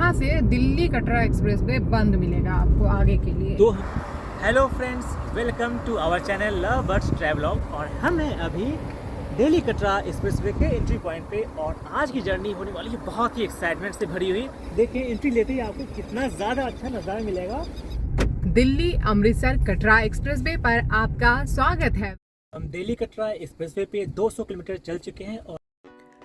यहाँ से Delhi Katra express way बंद मिलेगा आपको आगे के लिए। तो hello friends, welcome to our channel love birds travelogue. और हम हैं अभी दिल्ली कटरा एक्सप्रेसवे के एंट्री पॉइंट पे और आज की जर्नी होने वाली है बहुत ही एक्साइटमेंट से भरी हुई। देखिए एंट्री लेते ही आपको कितना ज़्यादा अच्छा नज़ारा मिलेगा। दिल्ली अमृतसर कटरा एक्सप्रेसवे पर आपका स्वागत है। हम दिल्ली कटरा एक्सप्रेसवे पे 200 किलोमीटर चल चुके हैं और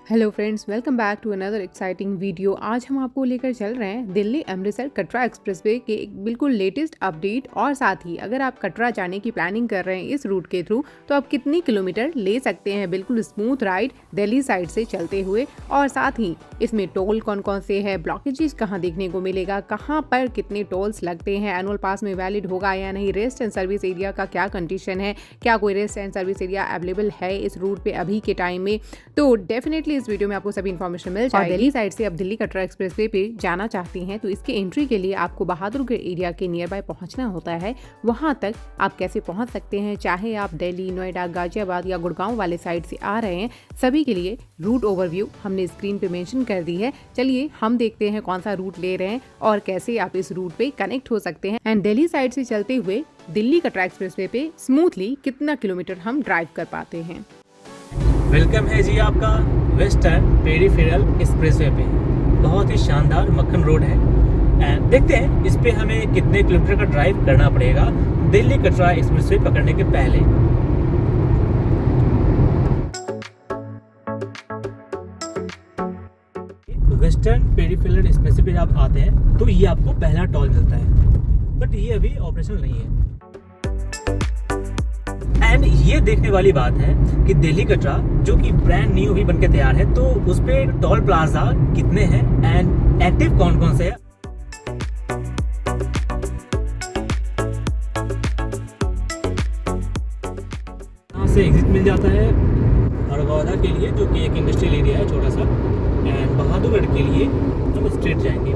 hello friends, welcome back to another exciting video. आज हम आपको लेकर चल रहे हैं दिल्ली अमृतसर कटरा एक्सप्रेसवे के एक बिल्कुल लेटेस्ट अपडेट और साथ ही अगर आप कटरा जाने की प्लानिंग कर रहे हैं इस रूट के थ्रू तो आप कितनी किलोमीटर ले सकते हैं बिल्कुल स्मूथ राइड दिल्ली साइड से चलते हुए, और साथ ही इसमें टोल कौन कौन से है, ब्लॉकेजेस कहाँ देखने को मिलेगा, कहाँ पर कितने टोल्स लगते हैं, एनुअल पास में वैलिड होगा या नहीं, रेस्ट एंड सर्विस एरिया का क्या कंडीशन है, क्या कोई rest and service area available है इस रूट पे अभी के टाइम में। तो डेफिनेटली इस वीडियो में आपको सभी इन्फॉर्मेशन मिल जाएगी। दिल्ली साइड से अब दिल्ली कटरा एक्सप्रेसवे पे जाना चाहती हैं तो इसके एंट्री के लिए आपको बहादुरगढ़ एरिया के नियर बाय पहुंचना होता है। वहां तक आप कैसे पहुंच सकते हैं, चाहे आप दिल्ली, नोएडा, गाजियाबाद या गुड़गांव वाले साइड से आ रहे हैं, सभी के लिए रूट ओवरव्यू हमने स्क्रीन पे मेंशन कर दी है। चलिए हम देखते हैं कौन सा रूट ले रहे हैं और कैसे आप इस रूट पे कनेक्ट हो सकते हैं एंड दिल्ली साइड से चलते हुए दिल्ली कटरा एक्सप्रेसवे पे स्मूथली कितना किलोमीटर हम ड्राइव कर पाते हैं। वेलकम है जी आपका वेस्टर्न पेरिफेरल एक्सप्रेसवे पे। बहुत ही शानदार मक्खन रोड है एंड देखते हैं इस पे हमें कितने किलोमीटर का ड्राइव करना पड़ेगा दिल्ली कटरा एक्सप्रेसवे पकड़ने के पहले। वेस्टर्न पेरिफेरल एक्सप्रेसवे पे आप आते हैं तो ये आपको पहला टोल मिलता है, बट ये अभी ऑपरेशनल नहीं है। एंड ये देखने वाली बात है कि दिल्ली कटरा जो कि ब्रांड न्यू भी बनके तैयार है तो उस पे टोल प्लाजा कितने हैं एंड एक्टिव कौन कौन से है। यहाँ से एग्जिट मिल जाता है हरगौदा के लिए जो कि एक इंडस्ट्रियल एरिया है छोटा सा, एंड बहादुरगढ़ के लिए हम स्ट्रेट जाएंगे।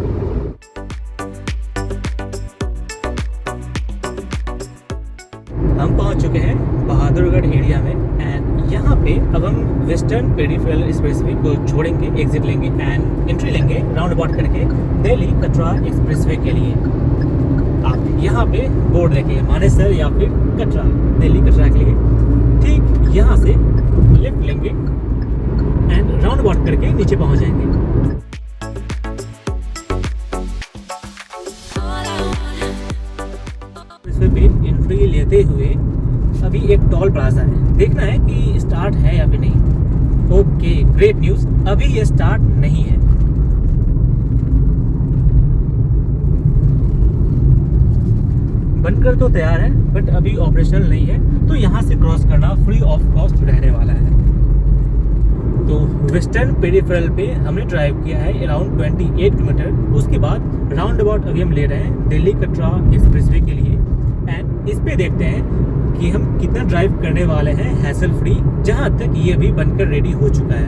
हम पहुंच चुके हैं बहादुरगढ़ एरिया में एंड यहाँ पे अब हम वेस्टर्न पेरिफेरल एक्सप्रेसवे को छोड़ेंगे, एग्जिट लेंगे एंड एंट्री लेंगे राउंड अबाउट करके दिल्ली कटरा एक्सप्रेसवे के लिए। आप यहाँ पे बोर्ड देखिए मानेसर या फिर कटरा, दिल्ली कटरा के लिए। ठीक यहाँ से लेफ्ट लेंगे एंड राउंड अबाउट करके नीचे पहुँच जाएंगे। एंट्री लेते हुए अभी एक टोल प्लाजा है, देखना है कि स्टार्ट है या फिर नहीं। ओके, ग्रेट न्यूज़, अभी ये स्टार्ट नहीं है। बनकर तो तैयार है बट अभी ऑपरेशनल नहीं है, तो यहाँ से क्रॉस करना फ्री ऑफ कॉस्ट रहने वाला है। तो वेस्टर्न पेरिफेरल पे हमने ड्राइव किया है अराउंड 28 किलोमीटर। उसके बाद राउंड अबाउट अभी हम ले रहे हैं दिल्ली कटरा एक्सप्रेसवे के लिए एंड इस पे देखते हैं कि हम कितना ड्राइव करने वाले हैं हैसल फ्री, जहां तक ये अभी बनकर रेडी हो चुका है।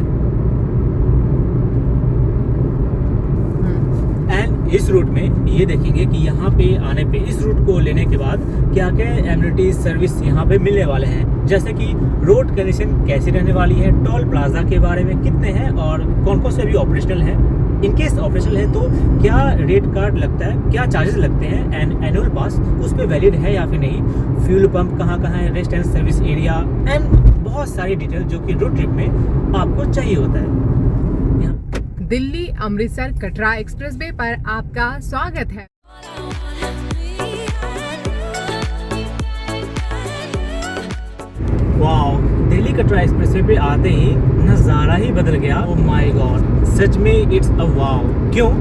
एंड इस रूट में ये देखेंगे कि यहाँ पे आने पे इस रूट को लेने के बाद क्या क्या एमिनिटीज सर्विस यहाँ पे मिलने वाले हैं, जैसे कि रोड कंडीशन कैसी रहने वाली है, टोल प्लाजा के बारे में कितने हैं और कौन कौन से अभी ऑपरेशनल है, इनकेस ऑपरेशनल है तो क्या रेट कार्ड लगता है, क्या चार्जेस लगते हैं एंड एनुअल पास उस पर वैलिड है या फिर नहीं, फ्यूल पंप कहाँ कहाँ है, rest and service area and बहुत सारी डिटेल जो कि रोड ट्रिप में आपको चाहिए होता है। दिल्ली अमृतसर कटरा एक्सप्रेसवे पर आपका स्वागत है। वाओ, दिल्ली कटरा एक्सप्रेसवे पे आते ही नज़ारा ही बदल गया। ओह माय गॉड, सच में इट्स अ वाओ। क्यों?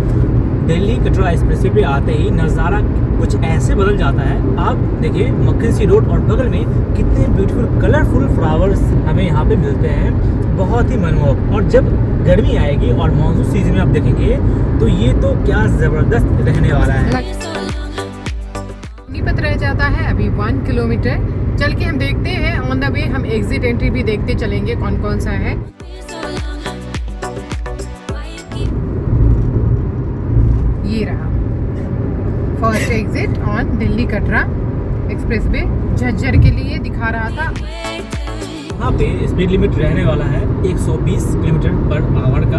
दिल्ली कटरा एक्सप्रेसवे पे आते ही नज़ारा कुछ ऐसे बदल जाता है। आप देखिए मक्खन सी रोड और बगल में कितने ब्यूटीफुल कलरफुल फ्लावर्स हमें यहाँ पे मिलते हैं, बहुत ही मनमोहक। और जब गर्मी आएगी और मानसून सीजन में आप देखेंगे तो ये तो क्या ज़बरदस्त रहने वाला है। सोनीपत रह जाता है अभी 1 किलोमीटर, चल के हम देखते हैं ऑन द वे हम एग्जिट एंट्री भी देखते चलेंगे कौन कौन सा है। ये रहा first exit on Delhi Katra expressway, Jhajjar के लिए दिखा रहा था। यहाँ पे स्पीड लिमिट रहने वाला है 120 किलोमीटर पर आवर का।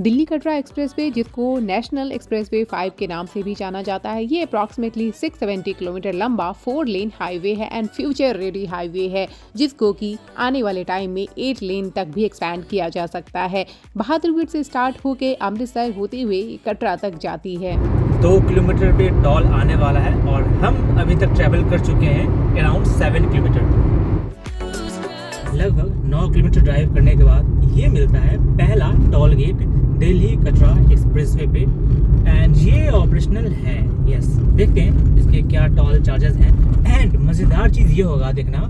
दिल्ली कटरा एक्सप्रेसवे, जिसको नेशनल एक्सप्रेसवे 5 के नाम से भी जाना जाता है, ये अप्रॉक्सीमेटली 670 किलोमीटर लंबा 4 लेन हाईवे है एंड फ्यूचर रेडी हाईवे है, जिसको कि आने वाले टाइम में 8 लेन तक भी एक्सपैंड किया जा सकता है। बहादुरगढ़ से स्टार्ट होकर अमृतसर होते हुए कटरा तक जाती है। 2 किलोमीटर पे टोल आने वाला है और हम अभी तक ट्रैवल कर चुके हैं अराउंड 7 किलोमीटर। लगभग 9 किलोमीटर ड्राइव करने के बाद ये मिलता है पहला toll gate Delhi Katra expressway पे एंड ये ऑपरेशनल है। यस, देखते हैं इसके क्या टोल चार्जेस हैं एंड मज़ेदार चीज़ ये होगा देखना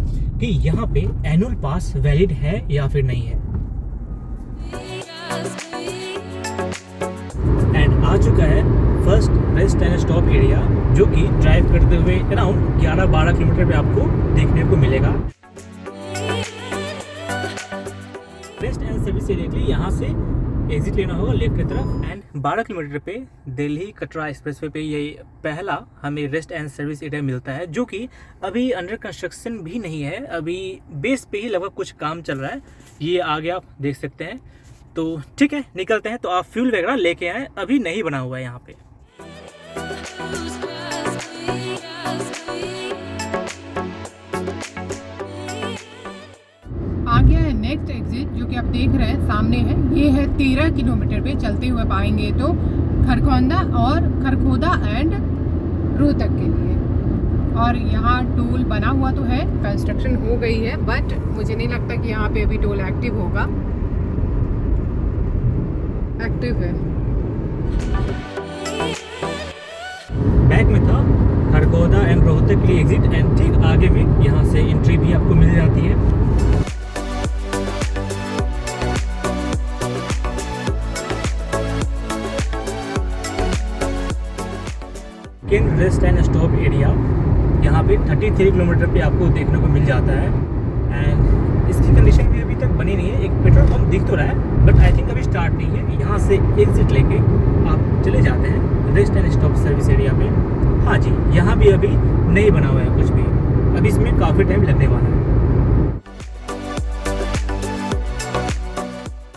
कि यहाँ पे एनुअल पास वैलिड है या फिर नहीं है। एंड आ चुका है first rest and stop area, जो कि ड्राइव करते हुए अराउंड 11-12 किलोमीटर पे आपको देखने को मिलेगा। रेस्ट एंड सर्विस एरिया के लिए यहाँ से एग्जिट लेना होगा लेफ्ट की तरफ एंड 12 किलोमीटर पे दिल्ली कटरा एक्सप्रेसवे पे ये पहला हमें रेस्ट एंड सर्विस एरिया मिलता है, जो कि अभी अंडर कंस्ट्रक्शन भी नहीं है, अभी बेस पे ही लगभग कुछ काम चल रहा है। ये आगे आप देख सकते हैं। तो ठीक है, निकलते हैं। तो आप फ्यूल वगैरह लेके आए, अभी नहीं बना हुआ है यहाँ पे। आ गया है नेक्स्ट एग्जिट, जो कि आप देख रहे हैं सामने है। ये है 13 किलोमीटर पे चलते हुए पाएंगे तो खरखोदा एंड रोहतक के लिए। और यहाँ टोल बना हुआ तो है, कंस्ट्रक्शन हो गई है, बट मुझे नहीं लगता कि यहाँ पे अभी टोल एक्टिव होगा। एक्टिव है, बैक में था खरगोदा एंड रोहतक के लिए एग्जिट एंड ठीक आगे में यहाँ से एंट्री भी आपको मिल जाती है। रेस्ट एंड स्टॉप एरिया यहाँ पे 33 किलोमीटर पे आपको देखने को मिल जाता है एंड इसकी कंडीशन भी अभी तक बनी नहीं है। एक पेट्रोल पंप दिख तो रहा है बट आई थिंक अभी स्टार्ट नहीं है। यहाँ से एग्जिट लेके आप चले जाते हैं rest and stop service area पे। हाँ जी, यहाँ भी अभी नहीं बना हुआ है कुछ भी, अभी इसमें काफ़ी टाइम लगने वाला है।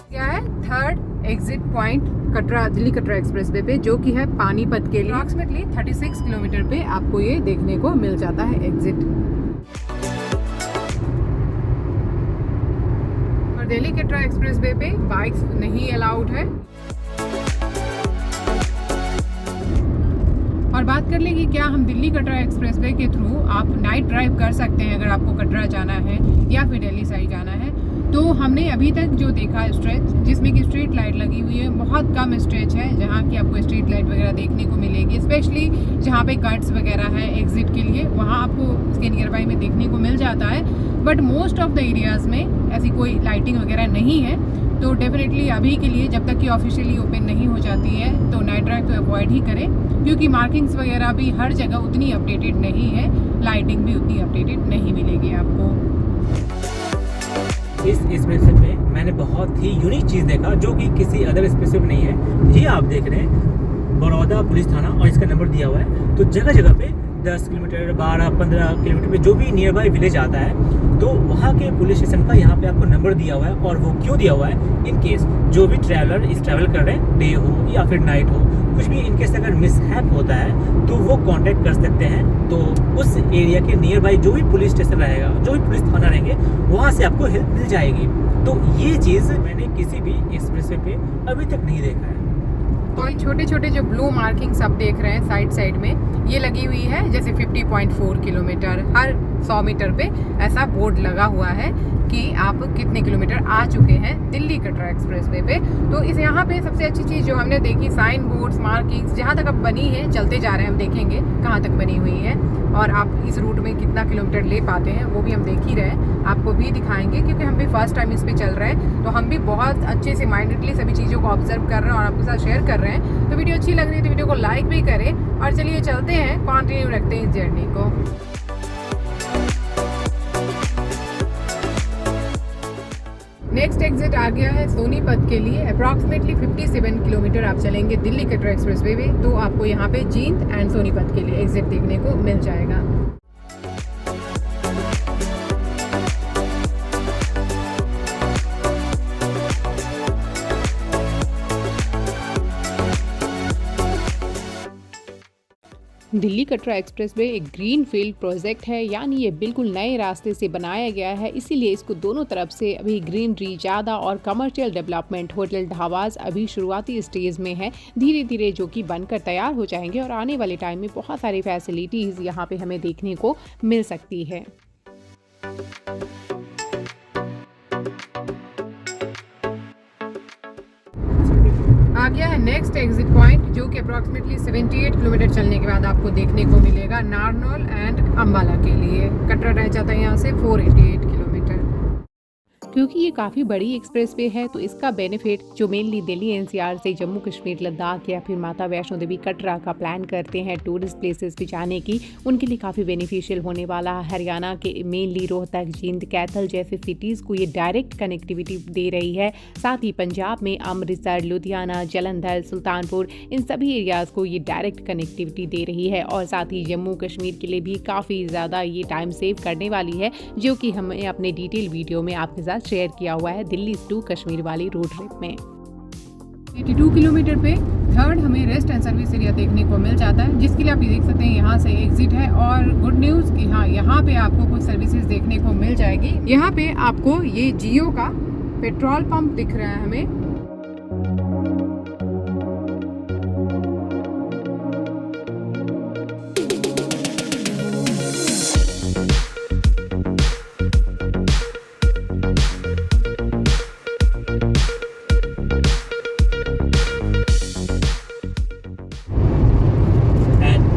क्या है third exit point Katra Delhi Katra expressway पे, जो कि है पानीपत के लिए। अप्रॉक्सीमेटली 36 किलोमीटर पे आपको ये देखने को मिल जाता है एग्जिट। और दिल्ली कटरा एक्सप्रेसवे पे बाइक्स नहीं अलाउड है। और बात कर लें कि क्या हम दिल्ली कटरा एक्सप्रेसवे के थ्रू आप नाइट ड्राइव कर सकते हैं अगर आपको कटरा जाना है या फिर दिल्ली साइड जाना है। तो हमने अभी तक जो देखा स्ट्रेच, जिसमें कि स्ट्रीट लाइट लगी हुई है, बहुत कम स्ट्रेच है जहाँ की आपको स्ट्रीट लाइट वगैरह देखने को मिलेगी। स्पेशली जहाँ पे कट्स वगैरह है एग्जिट के लिए, वहाँ आपको इसके नियर बाई में देखने को मिल जाता है। But most of the areas में ऐसी कोई लाइटिंग वगैरह नहीं है। तो डेफिनेटली अभी के लिए जब तक कि ऑफिशियली ओपन नहीं हो जाती है तो नाइट ड्राइव तो अवॉइड ही करें, क्योंकि मार्किंग्स वगैरह भी हर जगह उतनी अपडेटेड नहीं है, लाइटिंग भी उतनी अपडेटेड नहीं मिलेगी आपको। इस एक्सप्रेसवे पे मैंने बहुत ही यूनिक चीज़ देखा जो कि किसी अदर एक्सप्रेसवे में नहीं है। ये आप देख रहे हैं बड़ौदा पुलिस थाना और इसका नंबर दिया हुआ है। तो जगह जगह पे 10 किलोमीटर 12-15 किलोमीटर पे जो भी नियर बाई विलेज आता है तो वहाँ के पुलिस स्टेशन का यहाँ पे आपको नंबर दिया हुआ है। और वो क्यों दिया हुआ है, इन केस जो भी ट्रैवलर इस ट्रैवल कर रहे हैं, डे हो या फिर नाइट हो, कुछ भी इनकेस अगर मिसहैप होता है तो वो कांटेक्ट कर सकते हैं। तो उस एरिया के नियर बाई जो भी पुलिस स्टेशन रहेगा, जो भी पुलिस थाना रहेंगे, वहाँ से आपको हेल्प मिल जाएगी। तो ये चीज़ मैंने किसी भी एक्सप्रेसवे पे अभी तक नहीं देखा है। और छोटे छोटे जो ब्लू मार्किंग्स आप देख रहे हैं साइड साइड में, ये लगी हुई है जैसे 50.4 किलोमीटर, हर 100 मीटर पे ऐसा बोर्ड लगा हुआ है कि आप कितने किलोमीटर आ चुके हैं दिल्ली कटरा एक्सप्रेसवे पे। तो इस यहाँ पे सबसे अच्छी चीज़ जो हमने देखी, साइन बोर्ड्स मार्किंग्स जहाँ तक अब बनी है, चलते जा रहे हैं हम देखेंगे कहाँ तक बनी हुई है और आप इस रूट में कितना किलोमीटर ले पाते हैं वो भी हम देख ही रहे हैं, आपको भी दिखाएंगे क्योंकि हम भी फर्स्ट टाइम इस पे चल रहे हैं। तो हम भी बहुत अच्छे से माइंडेडली सभी चीज़ों को ऑब्जर्व कर रहे हैं और आपके साथ शेयर कर रहे हैं। तो वीडियो अच्छी लग रही है तो वीडियो को लाइक भी करें और चलिए चलते हैं, कंटिन्यू रखते हैं इस जर्नी को। नेक्स्ट एग्जिट आ गया है सोनीपत के लिए। अप्रॉक्सीमेटली 57 किलोमीटर आप चलेंगे दिल्ली कटरा एक्सप्रेसवे में तो आपको यहाँ पे जींद एंड सोनीपत के लिए एग्जिट देखने को मिल जाएगा। दिल्ली कटरा एक्सप्रेसवे एक ग्रीन फील्ड प्रोजेक्ट है, यानी ये बिल्कुल नए रास्ते से बनाया गया है। इसीलिए इसको दोनों तरफ से अभी ग्रीनरी ज़्यादा और कमर्शियल डेवलपमेंट, होटल, ढाबाज अभी शुरुआती स्टेज में है। धीरे धीरे जो कि बनकर तैयार हो जाएंगे और आने वाले टाइम में बहुत सारी फैसिलिटीज़ यहाँ पे हमें देखने को मिल सकती है। आ गया है नेक्स्ट एग्जिट पॉइंट, जो कि अप्रॉक्सीमेटली 78 किलोमीटर चलने के बाद आपको देखने को मिलेगा नारनौल एंड अंबाला के लिए। कटरा रह जाता है यहाँ से 488 किलोमीटर। क्योंकि ये काफ़ी बड़ी एक्सप्रेसवे है तो इसका बेनिफिट जो मेनली दिल्ली एनसीआर से जम्मू कश्मीर, लद्दाख या फिर माता वैष्णो देवी कटरा का प्लान करते हैं टूरिस्ट प्लेसेस पे जाने की, उनके लिए काफ़ी बेनिफिशियल होने वाला है। हरियाणा के मेनली रोहतक, जींद, कैथल जैसे सिटीज़ को ये डायरेक्ट कनेक्टिविटी दे रही है। साथ ही पंजाब में अमृतसर, लुधियाना, जालंधर, सुल्तानपुर, इन सभी एरियाज़ को ये डायरेक्ट कनेक्टिविटी दे रही है। और साथ ही जम्मू कश्मीर के लिए भी काफ़ी ज़्यादा ये टाइम सेव करने वाली है, जो कि हमें अपने डिटेल वीडियो में आपके साथ शेयर किया हुआ है दिल्ली टू कश्मीर वाली रोड ट्रिप में। 82 किलोमीटर पे थर्ड हमें रेस्ट एंड सर्विस एरिया देखने को मिल जाता है, जिसके लिए आप ये देख सकते हैं यहाँ से एग्जिट है। और गुड न्यूज़ कि हाँ, यहाँ पे आपको कुछ सर्विसेज देखने को मिल जाएगी। यहाँ पे आपको ये जियो का पेट्रोल पंप दिख रहा है हमें।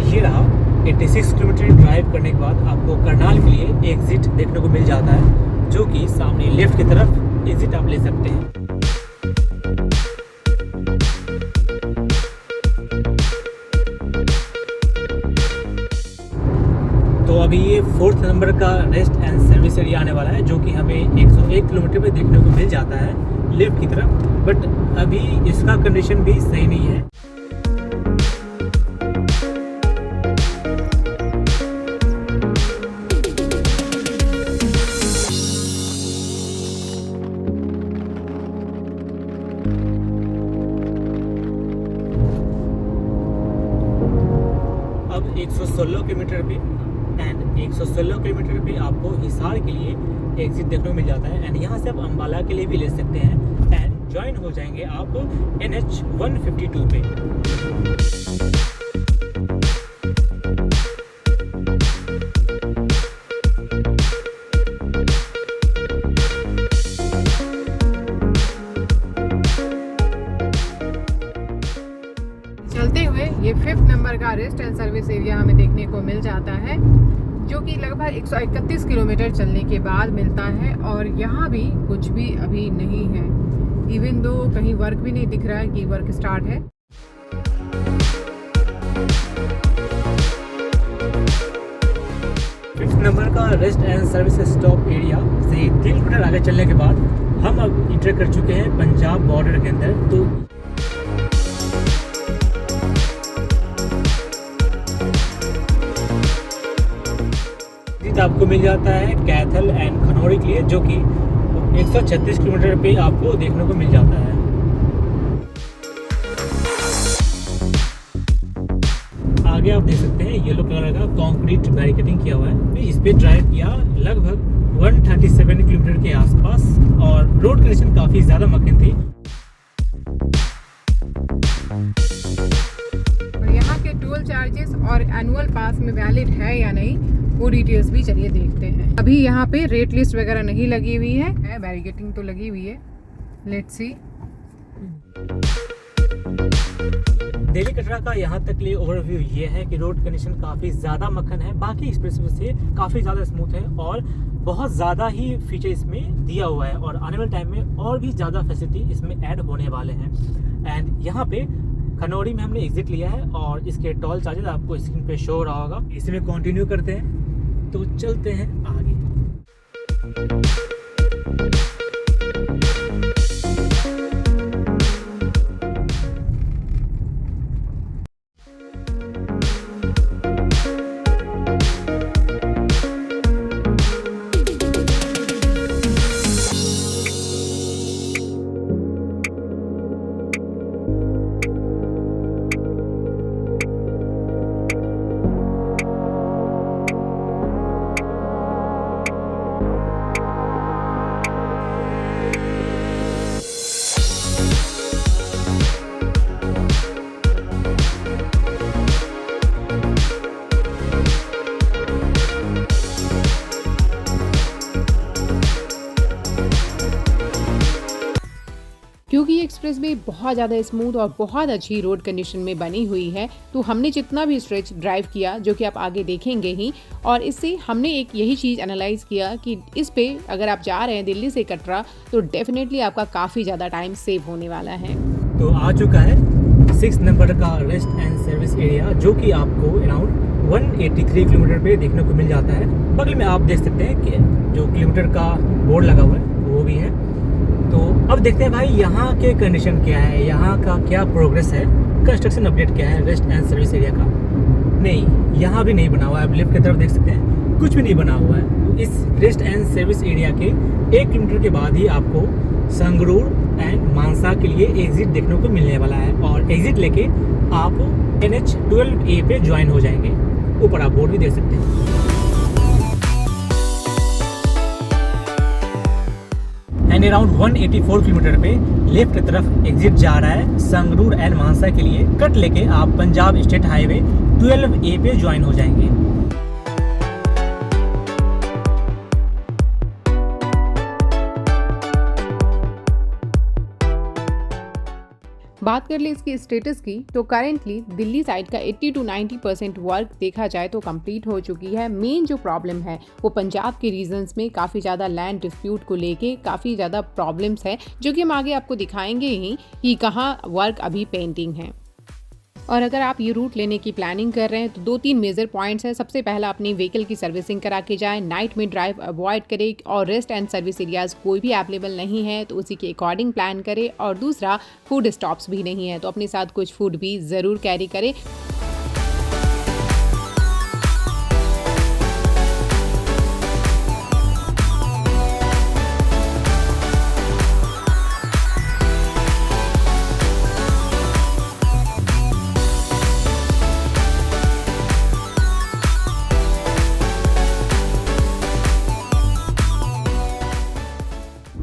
ये रहा 86 किलोमीटर ड्राइव करने के बाद आपको करनाल के लिए एग्जिट देखने को मिल जाता है, जो कि सामने लेफ्ट की तरफ एग्जिट आप ले सकते हैं। तो अभी ये 4th नंबर का रेस्ट एंड सर्विस एरिया आने वाला है, जो कि हमें 101 किलोमीटर पे देखने को मिल जाता है लेफ्ट की तरफ। बट अभी इसका कंडीशन भी सही नहीं है। अब 116 किलोमीटर पे एंड 116 किलोमीटर पे आपको हिसार के लिए एग्जिट देखने को मिल जाता है। एंड यहाँ से आप अंबाला के लिए भी ले सकते हैं एंड ज्वाइन हो जाएंगे आप NH 152 पे। चलते हुए ये 5th नंबर का रेस्ट एंड सर्विस एरिया हमें देखने को मिल जाता है, जो कि लगभग 131 किलोमीटर चलने के बाद मिलता है। और यहाँ भी कुछ भी अभी नहीं है, इवन दो कहीं वर्क भी नहीं दिख रहा है कि वर्क स्टार्ट है। फिफ्थ नंबर का rest and service stop area से 3 किलोमीटर आगे चलने के बाद हम अब इंटर कर चुके हैं पंजाब बॉर्डर के अंदर। तो आपको मिल जाता है कैथल एंड खनौरी के लिए, जो कि 136 किलोमीटर पे आपको देखने को मिल जाता है। आगे आप देख सकते हैं येलो कलर का कंक्रीट बैरिकेडिंग किया हुआ है। इस पे ड्राइव किया लगभग 137 किलोमीटर के आसपास और रोड कंडीशन काफ़ी ज़्यादा मक्खन थी। और यहाँ के टोल चार्जेस और एनुअल पास में वैलिड है या नहीं, वो डिटेल्स भी चलिए देखते हैं। अभी यहाँ पे रेट लिस्ट वगैरह नहीं लगी हुई है, बैरिकेडिंग तो लगी हुई है। Let's see. दिल्ली कटरा का यहाँ तक लिए ओवरव्यू ये है कि रोड कंडीशन काफ़ी ज़्यादा मक्खन है, बाकी एक्सप्रेसवे से काफ़ी ज़्यादा स्मूथ है और बहुत ज़्यादा ही फीचर इसमें दिया हुआ है। और आने वाले टाइम में और भी ज़्यादा फैसिलिटी इसमें ऐड होने वाले हैं। एंड यहाँ पे खनौरी में हमने एग्जिट लिया है और इसके टोल चार्जेस आपको स्क्रीन पे शो हो रहा होगा। इसी में कंटिन्यू करते हैं, तो चलते हैं आगे। एक्सप्रेसवे बहुत ज़्यादा स्मूथ और बहुत अच्छी रोड कंडीशन में बनी हुई है। तो हमने जितना भी स्ट्रेच ड्राइव किया, जो कि आप आगे देखेंगे ही, और इससे हमने एक यही चीज़ एनालाइज किया कि इस पे अगर आप जा रहे हैं दिल्ली से कटरा तो डेफिनेटली आपका काफ़ी ज़्यादा टाइम सेव होने वाला है। तो आ चुका है 6 नंबर का रेस्ट एंड सर्विस एरिया, जो कि आपको अराउंड 183 किलोमीटर पे देखने को मिल जाता है। बगल में आप देख सकते हैं कि जो किलोमीटर का बोर्ड लगा हुआ है वो भी है। तो अब देखते हैं भाई यहाँ के कंडीशन क्या है, यहाँ का क्या प्रोग्रेस है, कंस्ट्रक्शन अपडेट क्या है रेस्ट एंड सर्विस एरिया का। नहीं, यहाँ भी नहीं बना हुआ है। आप लेफ्ट की तरफ देख सकते हैं कुछ भी नहीं बना हुआ है। तो इस रेस्ट एंड सर्विस एरिया के 1 किलोमीटर के बाद ही आपको संगरूर एंड मानसा के लिए एग्जिट देखने को मिलने वाला है, और एग्जिट लेके आप NH 12A पे ज्वाइन हो जाएंगे। ऊपर आप बोर्ड भी देख सकते हैं। एंड अराउंड 184 किलोमीटर पे लेफ्ट की तरफ एग्जिट जा रहा है संगरूर एंड मानसा के लिए। कट लेके आप पंजाब स्टेट हाईवे 12A पे ज्वाइन हो जाएंगे। बात कर ले इसकी स्टेटस की, तो करेंटली दिल्ली साइड का 80 to 90% वर्क देखा जाए तो कंप्लीट हो चुकी है। मेन जो प्रॉब्लम है वो पंजाब के रीजन्स में काफ़ी ज़्यादा लैंड डिस्प्यूट को लेके काफ़ी ज़्यादा प्रॉब्लम्स है, जो कि हम आगे आपको दिखाएंगे ही कि कहाँ वर्क अभी पेंडिंग है। और अगर आप ये रूट लेने की प्लानिंग कर रहे हैं तो 2-3 मेजर पॉइंट्स है। सबसे पहला, अपनी व्हीकल की सर्विसिंग करा के जाएं, नाइट में ड्राइव अवॉइड करें, और रेस्ट एंड सर्विस एरियाज कोई भी अवेलेबल नहीं है तो उसी के अकॉर्डिंग प्लान करें। और दूसरा, फूड स्टॉप्स भी नहीं है तो अपने साथ कुछ फूड भी ज़रूर कैरी करें।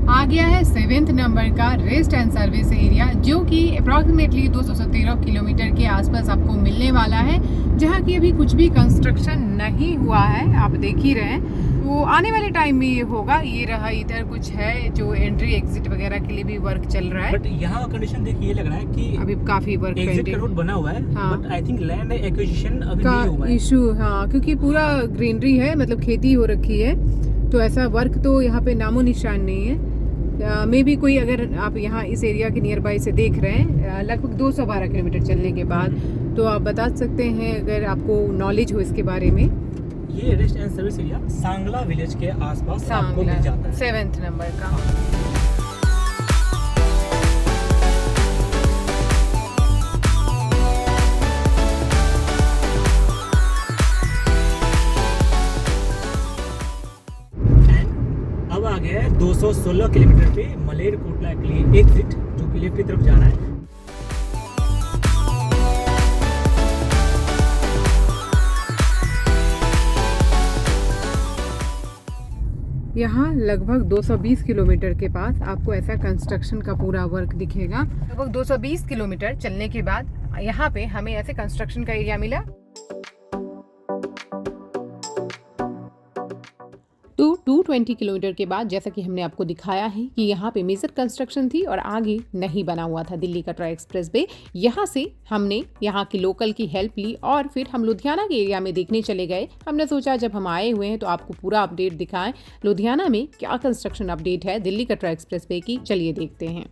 आ गया है 7th नंबर का रेस्ट एंड सर्विस एरिया, जो कि अप्रॉक्सीमेटली 213 किलोमीटर के आसपास आपको मिलने वाला है, जहाँ की अभी कुछ भी कंस्ट्रक्शन नहीं हुआ है। आप देख ही रहे हैं, तो आने वाले टाइम में ये होगा। ये रहा, इधर कुछ है जो एंट्री एग्जिट वगैरह के लिए भी वर्क चल रहा है। बट यहाँ का कंडीशन देखिए, ये लग रहा है कि अभी काफी वर्क एग्जिट का रोड बना हुआ है, but I think land acquisition अभी नहीं हुआ है। इशू, हाँ, क्योंकि पूरा ग्रीनरी है, मतलब खेती हो रखी है, तो ऐसा वर्क तो यहाँ पे नामो निशान नहीं है। मे भी कोई, अगर आप यहाँ इस एरिया के नियर बाई से देख रहे हैं, लगभग 212 किलोमीटर चलने के बाद, तो आप बता सकते हैं अगर आपको नॉलेज हो इसके बारे में। ये rest and service area Sangla village के आसपास आपको मिल जाता है, 7th नंबर का। अब आ गया है 216 किलोमीटर पे मलेरकोटला के लिए एग्जिट, जो कि लेफ्ट की तरफ जा रहा है। यहाँ लगभग 220 किलोमीटर के पास आपको ऐसा कंस्ट्रक्शन का पूरा वर्क दिखेगा। लगभग 220 किलोमीटर चलने के बाद यहाँ पे हमें ऐसे कंस्ट्रक्शन का एरिया मिला। तो 220 किलोमीटर के बाद, जैसा कि हमने आपको दिखाया है कि यहाँ पे मेजर कंस्ट्रक्शन थी और आगे नहीं बना हुआ था दिल्ली कटरा एक्सप्रेसवे। यहाँ से हमने यहाँ की लोकल की हेल्प ली और फिर हम लुधियाना के एरिया में देखने चले गए। हमने सोचा जब हम आए हुए हैं तो आपको पूरा अपडेट दिखाएं, लुधियाना में क्या कंस्ट्रक्शन अपडेट है दिल्ली कटरा एक्सप्रेसवे की। चलिए देखते हैं।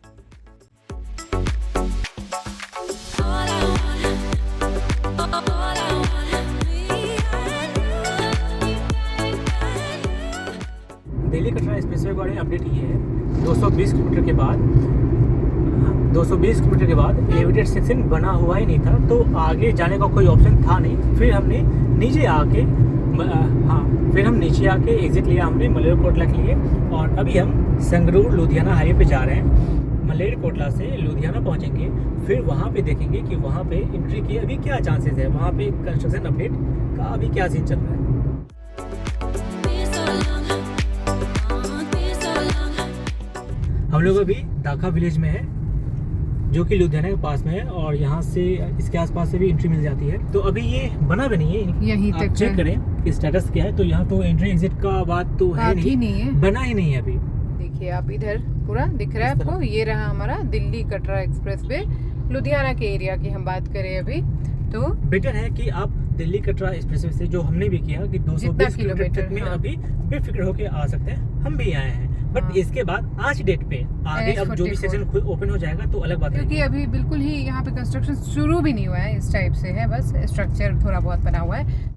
दिल्ली कटरा एक्सप्रेसवे के बारे में अपडेट ये है, 220 किलोमीटर के बाद एलिवेटेड सेक्शन बना हुआ ही नहीं था, तो आगे जाने का कोई ऑप्शन था नहीं। फिर हमने नीचे आके एग्जिट लिया हमने मलेरकोटला के लिए, और अभी हम संगरूर लुधियाना हाईवे पे जा रहे हैं। मलेरकोटला से लुधियाना पहुंचेंगे, फिर वहाँ पे देखेंगे कि वहाँ पे एंट्री के अभी क्या चांसेस है, वहाँ पे कंस्ट्रक्शन अपडेट का अभी क्या सीन चल रहा है। हम लोग अभी दाखा विलेज में है, जो कि लुधियाना के पास में है, और यहाँ से इसके आसपास से भी एंट्री मिल जाती है। तो अभी ये बना भी नहीं है, यहीं आप तक चेक करें कि स्टेटस क्या है। तो यहाँ तो एंट्री एग्जिट का बात तो है नहीं है, बना ही नहीं है अभी। देखिए आप इधर पूरा दिख रहा है इस तरफ। आपको। ये रहा हमारा दिल्ली कटरा एक्सप्रेसवे। लुधियाना के एरिया की हम बात करें अभी तो बेटर है कि आप दिल्ली कटरा एक्सप्रेसवे से, जो हमने भी किया कि 220 किलोमीटर तक में हाँ। अभी बेफिक्र होके आ सकते हैं। हम भी आए हैं, बट हाँ। इसके बाद आज डेट पे आगे अब जो भी S44 सेशन ओपन हो जाएगा तो अलग बात क्योंकि है। अभी बिल्कुल ही यहाँ पे कंस्ट्रक्शन शुरू भी नहीं हुआ है, इस टाइप से है, बस स्ट्रक्चर थोड़ा बहुत बना हुआ है।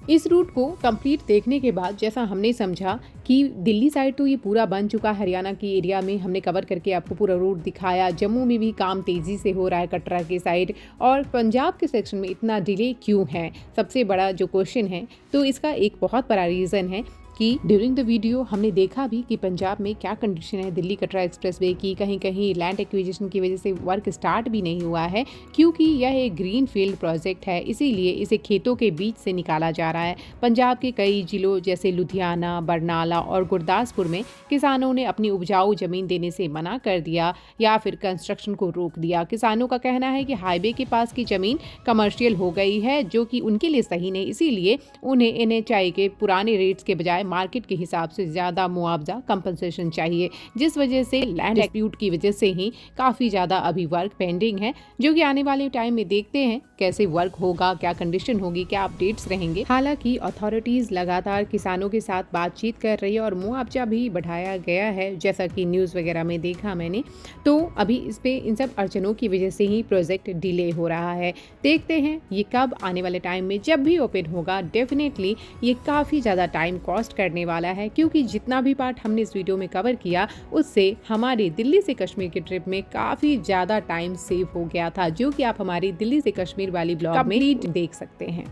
इस रूट को कंप्लीट देखने के बाद जैसा हमने समझा कि दिल्ली साइड तो ये पूरा बन चुका, हरियाणा की एरिया में हमने कवर करके आपको पूरा रूट दिखाया, जम्मू में भी काम तेज़ी से हो रहा है कटरा के साइड, और पंजाब के सेक्शन में इतना डिले क्यों है, सबसे बड़ा जो क्वेश्चन है। तो इसका एक बहुत बड़ा रीज़न है कि ड्यूरिंग द वीडियो हमने देखा भी कि पंजाब में क्या कंडीशन है दिल्ली कटरा एक्सप्रेसवे की। कहीं कहीं लैंड एक्विजिशन की वजह से वर्क स्टार्ट भी नहीं हुआ है, क्योंकि यह एक ग्रीन फील्ड प्रोजेक्ट है, इसीलिए इसे खेतों के बीच से निकाला जा रहा है। पंजाब के कई जिलों जैसे लुधियाना, बरनाला और गुरदासपुर में किसानों ने अपनी उपजाऊ जमीन देने से मना कर दिया या फिर कंस्ट्रक्शन को रोक दिया। किसानों का कहना है कि हाईवे के पास की जमीन कमर्शियल हो गई है, जो कि उनके लिए सही नहीं, इसीलिए उन्हें NHI के पुराने रेट्स के बजाय मार्केट के हिसाब से ज़्यादा मुआवजा कंपनसेशन चाहिए, जिस वजह से लैंड डिस्प्यूट की वजह से ही काफ़ी ज़्यादा अभी वर्क पेंडिंग है, जो कि आने वाले टाइम में देखते हैं कैसे वर्क होगा, क्या कंडीशन होगी, क्या अपडेट्स रहेंगे। हालांकि अथॉरिटीज़ लगातार किसानों के साथ बातचीत कर रही है और मुआवजा भी बढ़ाया गया है, जैसा कि न्यूज़ वगैरह में देखा मैंने। तो अभी इस पे इन सब अड़चनों की वजह से ही प्रोजेक्ट डिले हो रहा है। देखते हैं ये कब आने वाले टाइम में जब भी ओपन होगा, डेफिनेटली ये काफ़ी ज़्यादा टाइम कॉस्ट करने वाला है, क्योंकि जितना भी पार्ट हमने इस वीडियो में कवर किया उससे हमारे दिल्ली से कश्मीर की ट्रिप में काफ़ी ज़्यादा टाइम सेव हो गया था, जो कि आप हमारी दिल्ली से कश्मीर वाली ब्लॉग में देख सकते हैं।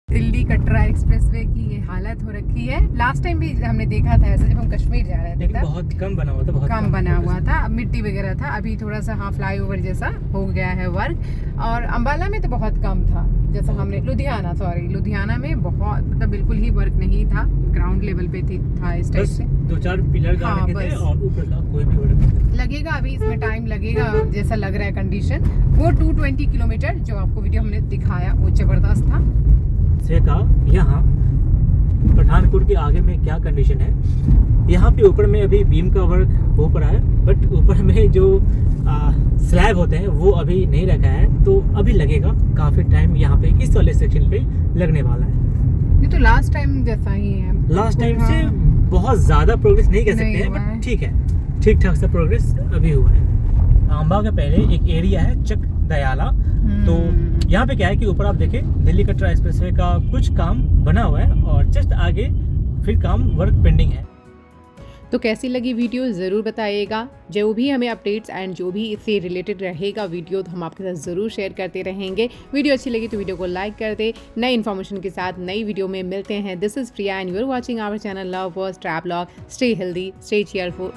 दिल्ली कटरा एक्सप्रेसवे की ये हालत हो रखी है। लास्ट टाइम भी हमने देखा था ऐसा, जब हम कश्मीर जा रहे थे, लेकिन बहुत कम बना हुआ था, बहुत कम बना हुआ था, अब मिट्टी वगैरह था, अभी थोड़ा सा हाँ फ्लाईओवर जैसा हो गया है वर्क। और अंबाला में तो बहुत कम था, जैसा हमने लुधियाना में बहुत, मतलब बिल्कुल ही वर्क नहीं था, ग्राउंड लेवल पे था इस टाइप से। 2-4 पिलर गाड़ने के थे और ऊपर का कोई भी वर्क नहीं था। लगेगा अभी इसमें टाइम लगेगा, जैसा लग रहा है कंडीशन। वो 220 किलोमीटर जो आपको वीडियो हमने दिखाया वो जबरदस्त था। का यहाँ पठानकोट के आगे में क्या कंडीशन है, यहाँ पे ऊपर में अभी बीम का वर्क हो पड़ा है, बट ऊपर में जो स्लैब होते हैं वो अभी नहीं रखा है, तो अभी लगेगा काफ़ी टाइम यहाँ पे इस वाले सेक्शन पे लगने वाला है। ये तो लास्ट टाइम जैसा ही है, लास्ट टाइम से बहुत ज़्यादा प्रोग्रेस नहीं कह सकते हैं, बट ठीक है, ठीक ठाक सा प्रोग्रेस अभी हुआ है। आंबा के पहले एक एरिया है चक दयाला, तो यहाँ पे क्या है कि ऊपर आप देखें दिल्ली कटरा एक्सप्रेसवे का कुछ काम बना हुआ है और जस्ट आगे फिर काम वर्क पेंडिंग है। तो कैसी लगी वीडियो ज़रूर बताइएगा। जो भी हमें अपडेट्स एंड जो भी इससे रिलेटेड रहेगा वीडियो, तो हम आपके साथ ज़रूर शेयर करते रहेंगे। वीडियो अच्छी लगी तो वीडियो को लाइक कर दे। नई इन्फॉर्मेशन के साथ नई वीडियो में मिलते हैं। This is Priya and you are watching our channel love birds travelogue. Stay healthy, stay cheerful.